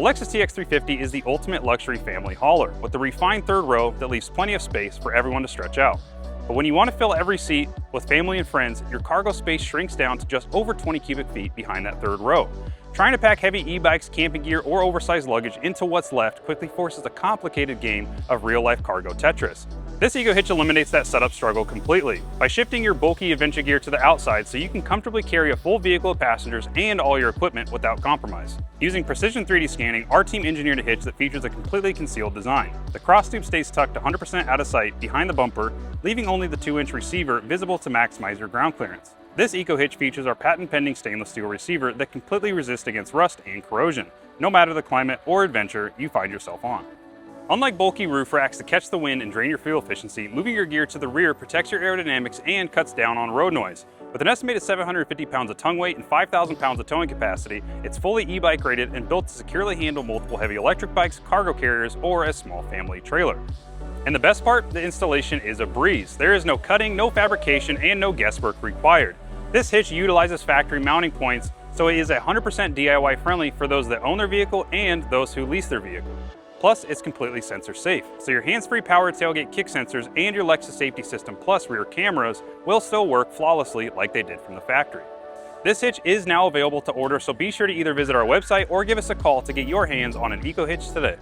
Lexus TX350 is the ultimate luxury family hauler, with the refined third row that leaves plenty of space for everyone to stretch out. But when you want to fill every seat with family and friends, your cargo space shrinks down to just over 20 cubic feet behind that third row. Trying to pack heavy e-bikes, camping gear, or oversized luggage into what's left quickly forces a complicated game of real-life cargo Tetris. This EcoHitch eliminates that setup struggle completely by shifting your bulky adventure gear to the outside so you can comfortably carry a full vehicle of passengers and all your equipment without compromise. Using precision 3D scanning, our team engineered a hitch that features a completely concealed design. The cross tube stays tucked 100% out of sight behind the bumper, leaving only the 2-inch receiver visible to maximize your ground clearance. This EcoHitch features our patent-pending stainless steel receiver that completely resists against rust and corrosion, no matter the climate or adventure you find yourself on. Unlike bulky roof racks that catch the wind and drain your fuel efficiency, moving your gear to the rear protects your aerodynamics and cuts down on road noise. With an estimated 750 pounds of tongue weight and 5,000 pounds of towing capacity, it's fully e-bike rated and built to securely handle multiple heavy electric bikes, cargo carriers, or a small family trailer. And the best part, the installation is a breeze. There is no cutting, no fabrication, and no guesswork required. This hitch utilizes factory mounting points, so it is 100% DIY friendly for those that own their vehicle and those who lease their vehicle. Plus, it's completely sensor safe, so your hands-free powered tailgate kick sensors and your Lexus Safety System Plus rear cameras will still work flawlessly like they did from the factory. This hitch is now available to order, so be sure to either visit our website or give us a call to get your hands on an EcoHitch today.